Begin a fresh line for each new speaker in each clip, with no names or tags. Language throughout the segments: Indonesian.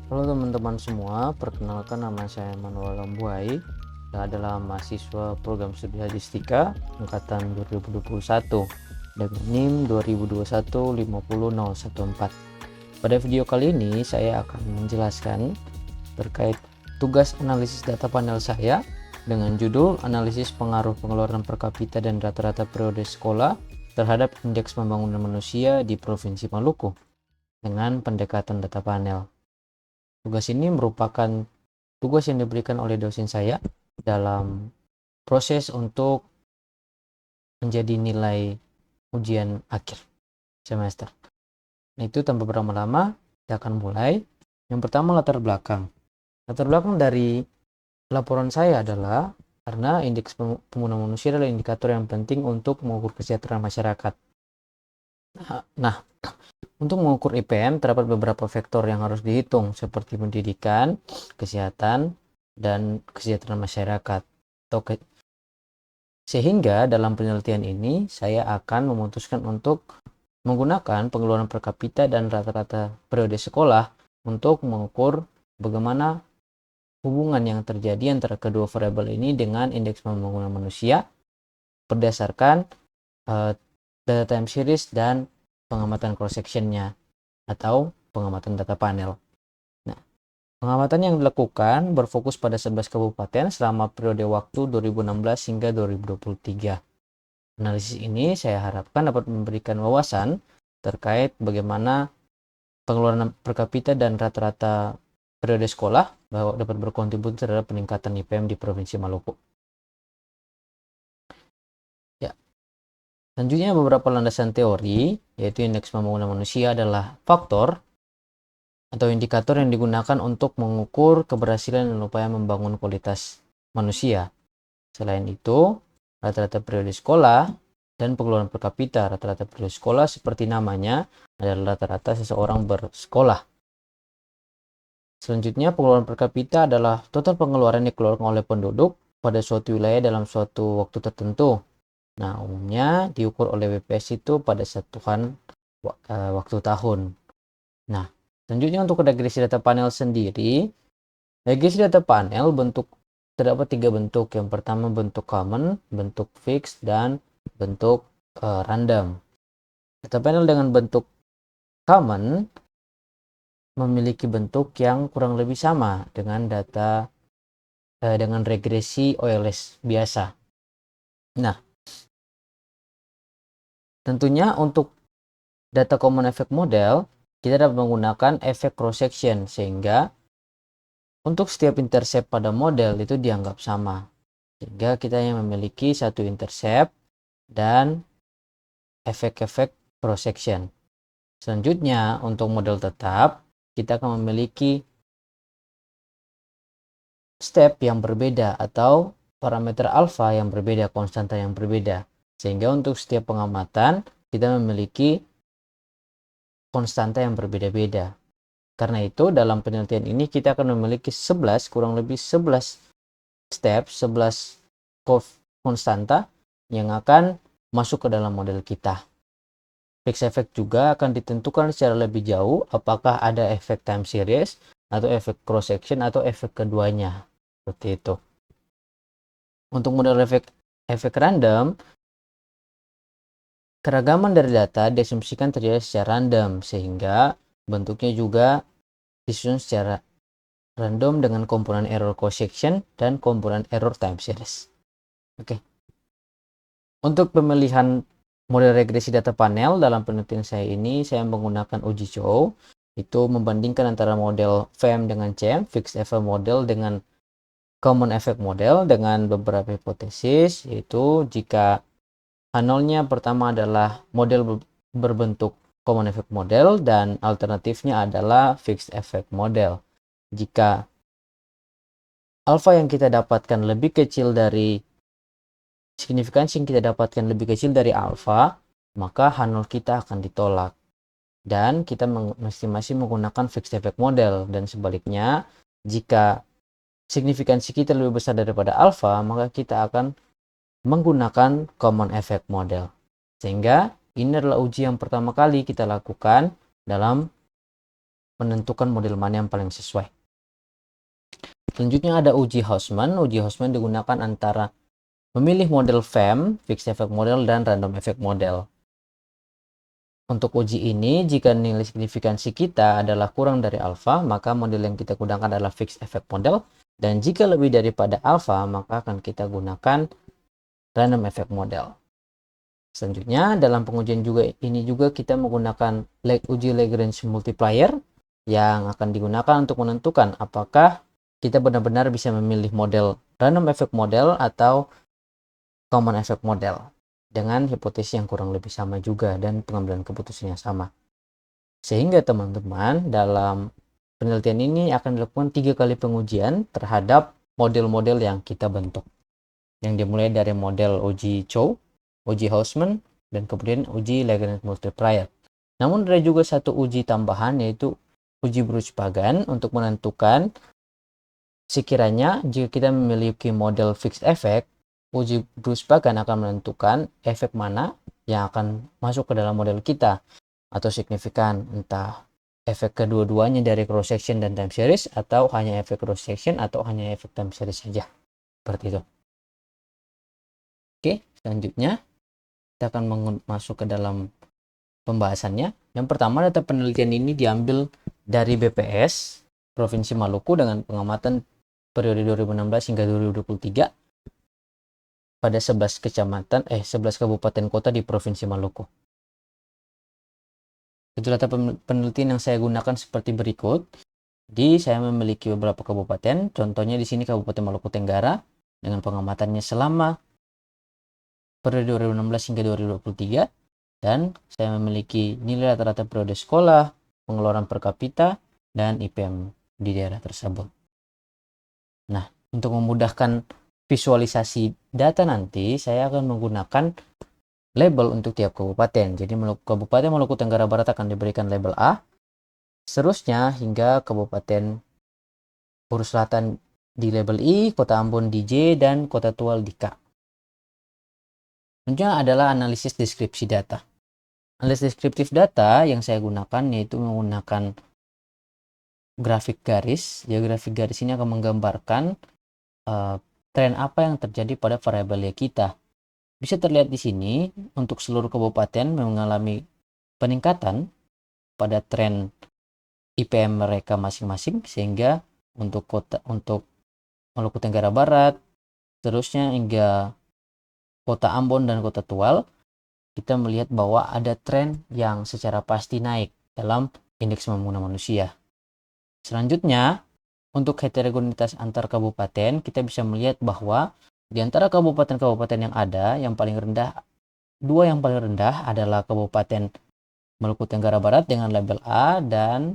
Halo teman-teman semua, perkenalkan nama saya Manuel Lambuai. Saya adalah mahasiswa program studi hadistika angkatan 2021 dengan NIM 2021 50014. Pada video kali ini saya akan menjelaskan terkait tugas analisis data panel saya dengan judul analisis pengaruh pengeluaran per kapita dan rata-rata periode sekolah terhadap indeks pembangunan manusia di Provinsi Maluku dengan pendekatan data panel. Tugas ini merupakan tugas yang diberikan oleh dosen saya dalam proses untuk menjadi nilai ujian akhir semester. Nah, itu tanpa berlama-lama, kita akan mulai. Yang pertama, latar belakang. Latar belakang dari laporan saya adalah karena indeks pembangunan manusia adalah indikator yang penting untuk mengukur kesejahteraan masyarakat. Nah, untuk mengukur IPM terdapat beberapa faktor yang harus dihitung seperti pendidikan, kesehatan, dan kesejahteraan masyarakat. Sehingga dalam penelitian ini saya akan memutuskan untuk menggunakan pengeluaran per kapita dan rata-rata periode sekolah untuk mengukur bagaimana hubungan yang terjadi antara kedua variabel ini dengan indeks pembangunan manusia berdasarkan data time series dan pengamatan cross sectionnya atau pengamatan data panel. Nah, pengamatan yang dilakukan berfokus pada 11 kabupaten selama periode waktu 2016 hingga 2023. Analisis ini saya harapkan dapat memberikan wawasan terkait bagaimana pengeluaran per kapita dan rata-rata periode sekolah bahwa dapat berkontribusi terhadap peningkatan IPM di Provinsi Maluku. Selanjutnya beberapa landasan teori, yaitu indeks pembangunan manusia adalah faktor atau indikator yang digunakan untuk mengukur keberhasilan dan upaya membangun kualitas manusia. Selain itu, rata-rata periode sekolah dan pengeluaran per kapita. Rata-rata periode sekolah seperti namanya adalah rata-rata seseorang bersekolah. Selanjutnya, pengeluaran per kapita adalah total pengeluaran yang dikeluarkan oleh penduduk pada suatu wilayah dalam suatu waktu tertentu. Nah, umumnya diukur oleh BPS itu pada satuan waktu tahun. Nah, selanjutnya untuk regresi data panel sendiri, regresi data panel terdapat 3 bentuk. Yang pertama bentuk common, bentuk fixed, dan bentuk random. Data panel dengan bentuk common memiliki bentuk yang kurang lebih sama dengan dengan regresi OLS biasa. Nah, tentunya untuk data common effect model, kita dapat menggunakan efek cross section sehingga untuk setiap intercept pada model itu dianggap sama. Sehingga kita yang memiliki satu intercept dan efek-efek cross section. Selanjutnya, untuk model tetap, kita akan memiliki step yang berbeda atau parameter alfa yang berbeda, konstanta yang berbeda. Sehingga untuk setiap pengamatan, kita memiliki konstanta yang berbeda-beda. Karena itu, dalam penelitian ini kita akan memiliki kurang lebih 11 step, 11 konstanta yang akan masuk ke dalam model kita. Fixed effect juga akan ditentukan secara lebih jauh apakah ada efek time series atau efek cross section atau efek keduanya. Seperti itu. Untuk model efek random, keragaman dari data diasumsikan terjadi secara random sehingga bentuknya juga disusun secara random dengan komponen error cross section dan komponen error time series. Oke. Untuk pemilihan model regresi data panel dalam penelitian saya ini, saya menggunakan uji Chow. Itu membandingkan antara model FEM dengan CEM, Fixed Effect Model dengan Common Effect Model dengan beberapa hipotesis, yaitu jika H0-nya pertama adalah model berbentuk Common Effect Model dan alternatifnya adalah Fixed Effect Model. Jika alfa yang kita dapatkan lebih kecil dari signifikansi yang kita dapatkan lebih kecil dari alfa, maka H0 kita akan ditolak. Dan kita masing-masing menggunakan fixed effect model. Dan sebaliknya, jika signifikansi kita lebih besar daripada alfa, maka kita akan menggunakan common effect model. Sehingga ini adalah uji yang pertama kali kita lakukan dalam menentukan model mana yang paling sesuai. Selanjutnya ada uji Hausman. Uji Hausman digunakan antara memilih model FEM, Fixed Effect Model, dan Random Effect Model. Untuk uji ini, jika nilai signifikansi kita adalah kurang dari alfa, maka model yang kita gunakan adalah Fixed Effect Model. Dan jika lebih daripada alfa, maka akan kita gunakan Random Effect Model. Selanjutnya, dalam pengujian ini juga kita menggunakan uji Lagrange Multiplier yang akan digunakan untuk menentukan apakah kita benar-benar bisa memilih model Random Effect Model atau Common Effect Model dengan hipotesis yang kurang lebih sama juga dan pengambilan keputusannya sama. Sehingga teman-teman dalam penelitian ini akan dilakukan 3 kali pengujian terhadap model-model yang kita bentuk. Yang dimulai dari model uji Chow, uji Hausman, dan kemudian uji Lagrange Multiplier. Namun ada juga satu uji tambahan, yaitu uji Bruch-Pagan untuk menentukan sekiranya jika kita memiliki model fixed effect, uji Bruch-Pagan akan menentukan efek mana yang akan masuk ke dalam model kita atau signifikan, entah efek kedua-duanya dari cross section dan time series, atau hanya efek cross section atau hanya efek time series saja, seperti itu. Oke, selanjutnya kita akan masuk ke dalam pembahasannya. Yang pertama, data penelitian ini diambil dari BPS Provinsi Maluku dengan pengamatan periode 2016 hingga 2023 pada 11 kabupaten kota di Provinsi Maluku. Itu data penelitian yang saya gunakan seperti berikut. Jadi saya memiliki beberapa kabupaten, contohnya di sini Kabupaten Maluku Tenggara dengan pengamatannya selama periode 2016 hingga 2023, dan saya memiliki nilai rata-rata periode sekolah, pengeluaran per kapita, dan IPM di daerah tersebut. Nah, untuk memudahkan visualisasi data nanti, saya akan menggunakan label untuk tiap kabupaten. Jadi Kabupaten Maluku Tenggara Barat akan diberikan label A, seterusnya hingga Kabupaten Buru Selatan di label I, Kota Ambon di J, dan Kota Tual di K. Selanjutnya adalah analisis deskripsi data. Analisis deskriptif data yang saya gunakan yaitu menggunakan grafik garis. Ya, grafik garis ini akan menggambarkan tren apa yang terjadi pada variabelnya kita. Bisa terlihat di sini untuk seluruh kabupaten mengalami peningkatan pada tren IPM mereka masing-masing, sehingga untuk Maluku Tenggara Barat, terusnya hingga Kota Ambon dan Kota Tual, kita melihat bahwa ada tren yang secara pasti naik dalam indeks pembangunan manusia. Selanjutnya, untuk heterogenitas antar kabupaten, kita bisa melihat bahwa di antara kabupaten-kabupaten yang ada, dua yang paling rendah adalah Kabupaten Maluku Tenggara Barat dengan label A dan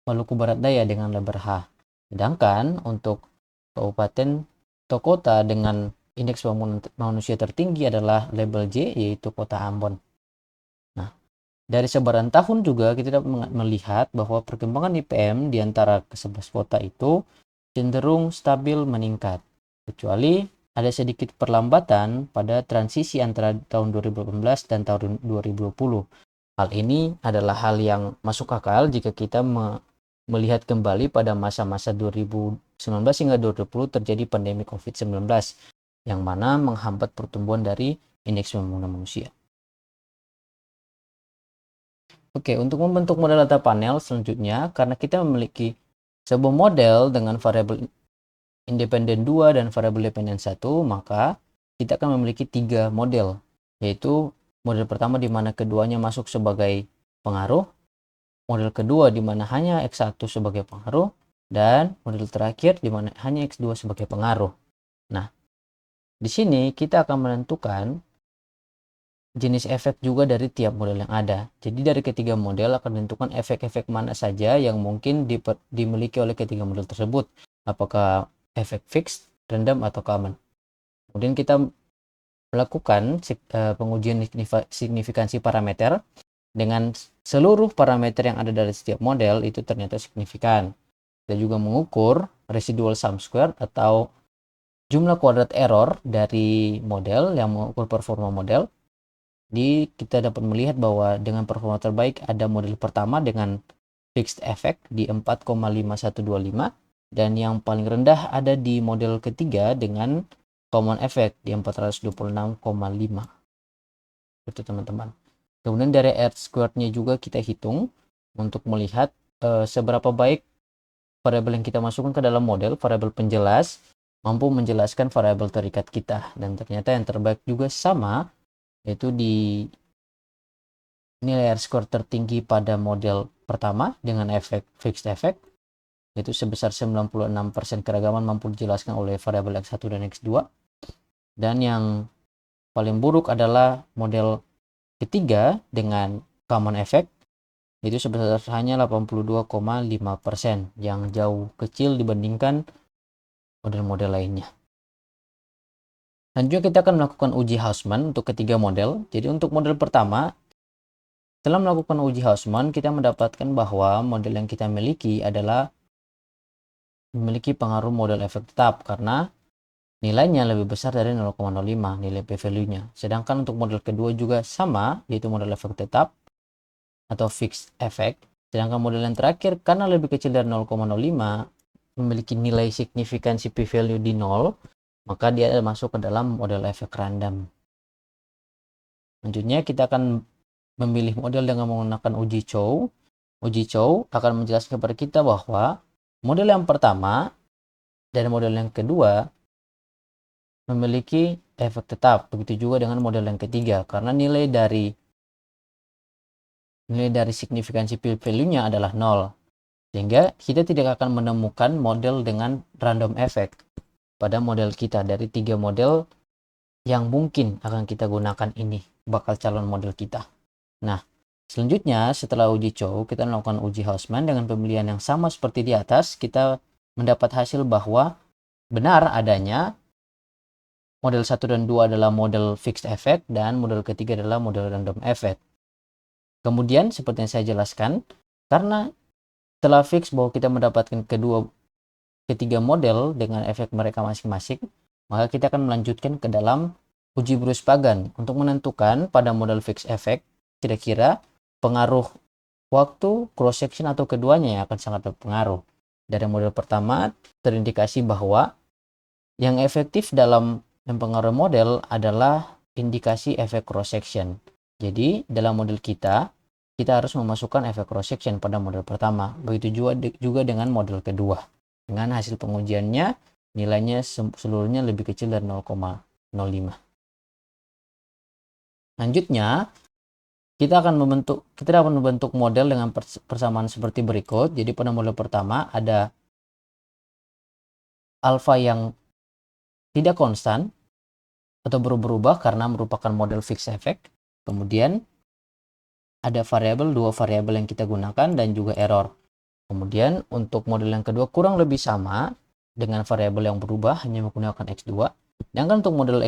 Maluku Barat Daya dengan label H. Sedangkan untuk kabupaten atau kota dengan indeks pembangunan manusia tertinggi adalah label J, yaitu Kota Ambon. Nah, dari sebaran tahun juga kita dapat melihat bahwa perkembangan IPM di antara ke-11 kota itu cenderung stabil meningkat, kecuali ada sedikit perlambatan pada transisi antara tahun 2018 dan tahun 2020. Hal ini adalah hal yang masuk akal jika kita melihat kembali pada masa-masa 2019 hingga 2020 terjadi pandemi COVID-19 yang mana menghambat pertumbuhan dari indeks pembangunan manusia. Oke, untuk membentuk model data panel selanjutnya, karena kita memiliki sebuah model dengan variabel independen 2 dan variabel dependen 1, maka kita akan memiliki 3 model, yaitu model pertama di mana keduanya masuk sebagai pengaruh, model kedua di mana hanya X1 sebagai pengaruh, dan model terakhir di mana hanya X2 sebagai pengaruh. Nah, di sini kita akan menentukan jenis efek juga dari tiap model yang ada. Jadi dari ketiga model akan menentukan efek-efek mana saja yang mungkin dimiliki oleh ketiga model tersebut. Apakah efek fixed, random, atau common. Kemudian kita melakukan pengujian signifikansi parameter dengan seluruh parameter yang ada dari setiap model itu ternyata signifikan. Kita juga mengukur residual sum square atau jumlah kuadrat error dari model yang mengukur performa model. Jadi kita dapat melihat bahwa dengan performa terbaik ada model pertama dengan fixed effect di 4,5125 dan yang paling rendah ada di model ketiga dengan common effect di 426,5. Itu teman-teman. Kemudian dari R-squared-nya juga kita hitung untuk melihat seberapa baik variabel yang kita masukkan ke dalam model, variabel penjelas, mampu menjelaskan variabel terikat kita. Dan ternyata yang terbaik juga sama, yaitu di nilai R-squared tertinggi pada model pertama dengan efek fixed effect, yaitu sebesar 96% keragaman mampu dijelaskan oleh variabel X1 dan X2. Dan yang paling buruk adalah model ketiga dengan common effect, itu sebesar hanya 82,5%, yang jauh kecil dibandingkan model-model lainnya. Selanjutnya kita akan melakukan uji Hausman untuk ketiga model. Jadi untuk model pertama, setelah melakukan uji Hausman, kita mendapatkan bahwa model yang kita miliki adalah memiliki pengaruh model efek tetap karena nilainya lebih besar dari 0,05 nilai p-value-nya. Sedangkan untuk model kedua juga sama, yaitu model efek tetap atau fixed effect. Sedangkan model yang terakhir karena lebih kecil dari 0,05 memiliki nilai signifikansi p-value di 0, maka dia masuk ke dalam model efek random. Selanjutnya kita akan memilih model dengan menggunakan uji Chow. Uji Chow akan menjelaskan kepada kita bahwa model yang pertama dan model yang kedua memiliki efek tetap. Begitu juga dengan model yang ketiga, karena nilai dari signifikansi p-value-nya adalah 0. Sehingga kita tidak akan menemukan model dengan random effect pada model kita. Dari 3 model yang mungkin akan kita gunakan ini bakal calon model kita. Nah, selanjutnya setelah uji Chow, kita melakukan uji Hausman dengan pemilihan yang sama seperti di atas. Kita mendapat hasil bahwa benar adanya model 1 dan 2 adalah model fixed effect dan model ketiga adalah model random effect. Kemudian seperti yang saya jelaskan, karena setelah fix bahwa kita mendapatkan ketiga model dengan efek mereka masing-masing, maka kita akan melanjutkan ke dalam uji Bruce-Pagan untuk menentukan pada model fixed effect kira-kira pengaruh waktu, cross section atau keduanya yang akan sangat berpengaruh. Dari model pertama terindikasi bahwa yang efektif dalam mempengaruhi model adalah indikasi efek cross section. Jadi dalam model kita harus memasukkan efek cross section pada model pertama. Begitu juga dengan model kedua. Dengan hasil pengujiannya nilainya seluruhnya lebih kecil dari 0,05. Selanjutnya kita dapat membentuk model dengan persamaan seperti berikut. Jadi pada model pertama ada alfa yang tidak konstan atau berubah karena merupakan model fixed effect. Kemudian ada dua variabel yang kita gunakan dan juga error. Kemudian untuk model yang kedua kurang lebih sama dengan variabel yang berubah hanya menggunakan X2. Sedangkan untuk model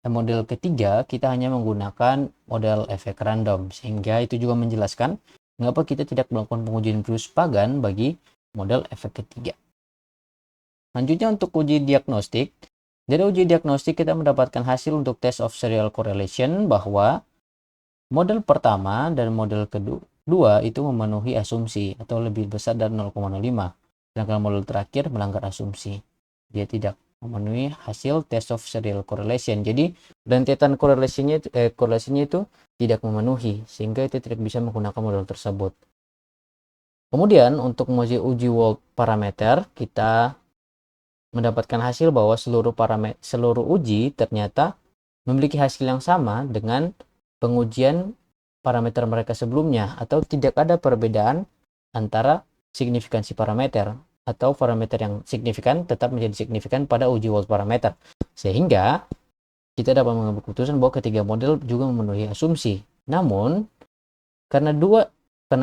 model ketiga kita hanya menggunakan model efek random, sehingga itu juga menjelaskan mengapa kita tidak melakukan pengujian Bruce-Pagan bagi model efek ketiga. Selanjutnya untuk uji diagnostik. Dari uji diagnostik kita mendapatkan hasil untuk test of serial correlation bahwa model pertama dan model kedua itu memenuhi asumsi atau lebih besar dari 0,05. Sedangkan model terakhir melanggar asumsi. Dia tidak memenuhi hasil test of serial correlation. Jadi rentetan korelasinya itu tidak memenuhi, sehingga itu tidak bisa menggunakan model tersebut. Kemudian untuk menguji uji Wolf parameter, kita mendapatkan hasil bahwa seluruh uji ternyata memiliki hasil yang sama dengan pengujian parameter mereka sebelumnya, atau tidak ada perbedaan antara signifikansi parameter, atau parameter yang signifikan tetap menjadi signifikan pada uji Wolf parameter, sehingga kita dapat mengambil keputusan bahwa ketiga model juga memenuhi asumsi. Namun karena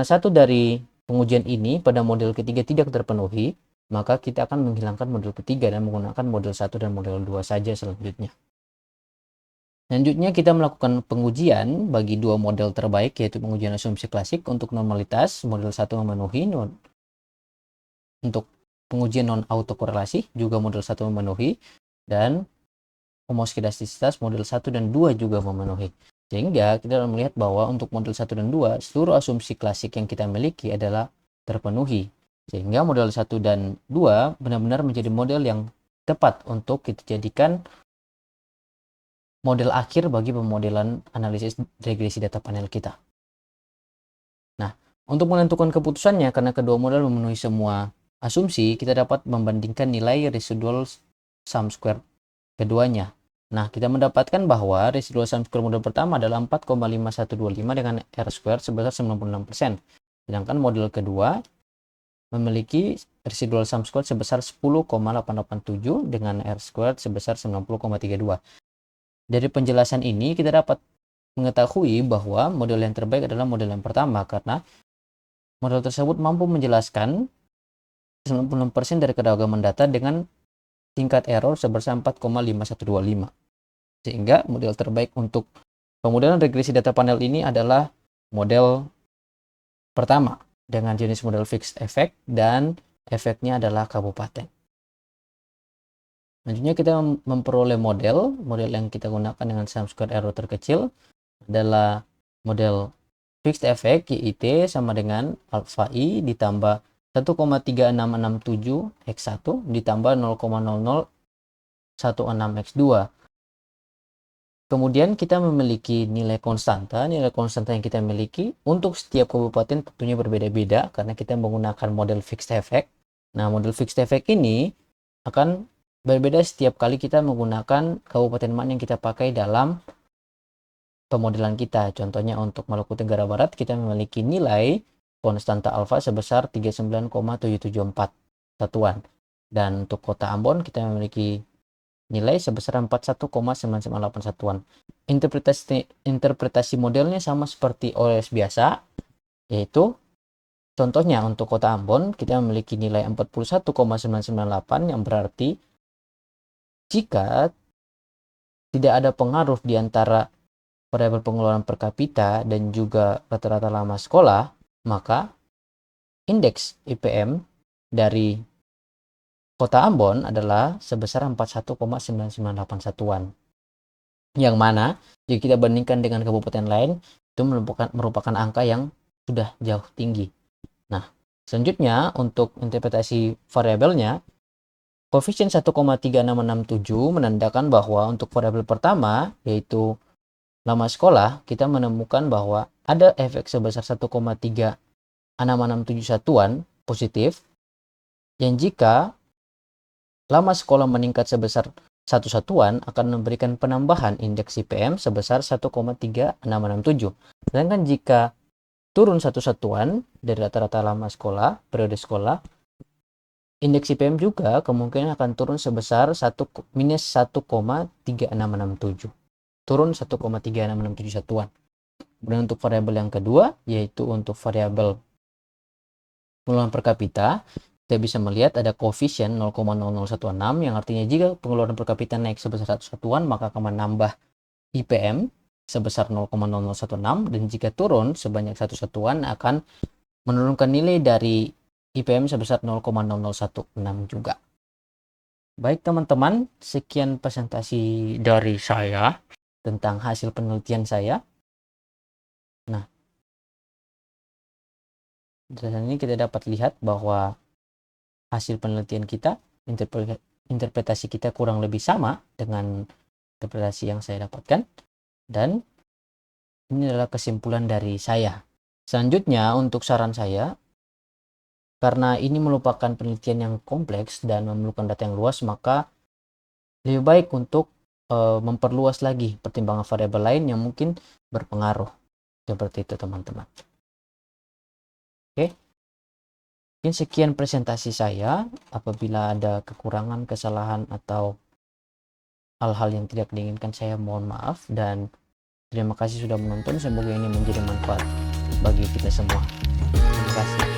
satu dari pengujian ini pada model ketiga tidak terpenuhi, maka kita akan menghilangkan model ketiga dan menggunakan model 1 dan model 2 saja selanjutnya. Selanjutnya kita melakukan pengujian bagi dua model terbaik, yaitu pengujian asumsi klasik untuk normalitas, model 1 memenuhi. Untuk pengujian non-autokorelasi juga model 1 memenuhi, dan homoskedastisitas model 1 dan 2 juga memenuhi. Sehingga kita melihat bahwa untuk model 1 dan 2, seluruh asumsi klasik yang kita miliki adalah terpenuhi. Sehingga model 1 dan 2 benar-benar menjadi model yang tepat untuk kita jadikan model akhir bagi pemodelan analisis regresi data panel kita. Nah, untuk menentukan keputusannya, karena kedua model memenuhi semua asumsi, kita dapat membandingkan nilai residual sum square keduanya. Nah, kita mendapatkan bahwa residual sum square model pertama adalah 4,5125 dengan R square sebesar 96%. Sedangkan model kedua memiliki residual sum square sebesar 10,887 dengan R square sebesar 90,32. Dari penjelasan ini, kita dapat mengetahui bahwa model yang terbaik adalah model yang pertama, karena model tersebut mampu menjelaskan 96% dari keragaman data dengan tingkat error sebesar 4,5125. Sehingga model terbaik untuk pemodelan regresi data panel ini adalah model pertama dengan jenis model fixed effect dan efeknya adalah kabupaten. Selanjutnya kita memperoleh model yang kita gunakan dengan sum square error terkecil adalah model fixed effect YIT sama dengan alpha I ditambah 1,3667 X1 ditambah 0,0016 X2. Kemudian kita memiliki nilai konstanta. Nilai konstanta yang kita miliki untuk setiap kabupaten tentunya berbeda-beda karena kita menggunakan model fixed effect. Nah, model fixed effect ini akan berbeda setiap kali kita menggunakan kabupaten mana yang kita pakai dalam pemodelan kita. Contohnya untuk Maluku Tenggara Barat kita memiliki nilai konstanta alfa sebesar 39,774 satuan. Dan untuk kota Ambon kita memiliki nilai sebesar 41,998 satuan. Interpretasi modelnya sama seperti OS biasa, yaitu contohnya untuk kota Ambon kita memiliki nilai 41,998 yang berarti jika tidak ada pengaruh di antara variabel pengeluaran per kapita dan juga rata-rata lama sekolah, maka indeks IPM dari Kota Ambon adalah sebesar 41,998 satuan. Yang mana jika kita bandingkan dengan kabupaten lain itu merupakan angka yang sudah jauh tinggi. Nah, selanjutnya untuk interpretasi variabelnya, koefisien 1,3667 menandakan bahwa untuk variabel pertama yaitu lama sekolah, kita menemukan bahwa ada efek sebesar 1,3667 satuan positif yang jika lama sekolah meningkat sebesar 1 satuan akan memberikan penambahan indeks IPM sebesar 1,3667. Sedangkan jika turun 1 satuan dari rata-rata lama sekolah, periode sekolah, indeks IPM juga kemungkinan akan turun sebesar minus 1,3667. Turun 1,3667 satuan. Kemudian untuk variabel yang kedua, yaitu untuk variabel pengeluaran per kapita, kita bisa melihat ada koefisien 0,0016 yang artinya jika pengeluaran per kapita naik sebesar 1 satuan maka akan menambah IPM sebesar 0,0016 dan jika turun sebanyak 1 satuan akan menurunkan nilai dari IPM sebesar 0,0016 juga. Baik teman-teman, sekian presentasi dari saya tentang hasil penelitian saya. Nah, dari ini kita dapat lihat bahwa hasil penelitian kita, interpretasi kita kurang lebih sama dengan interpretasi yang saya dapatkan, dan ini adalah kesimpulan dari saya. Selanjutnya untuk saran saya, karena ini merupakan penelitian yang kompleks dan memerlukan data yang luas, maka lebih baik untuk memperluas lagi pertimbangan variabel lain yang mungkin berpengaruh. Seperti itu teman-teman. Oke. Mungkin sekian presentasi saya. Apabila ada kekurangan, kesalahan, atau hal-hal yang tidak diinginkan, saya mohon maaf. Dan terima kasih sudah menonton. Semoga ini menjadi manfaat bagi kita semua. Terima kasih.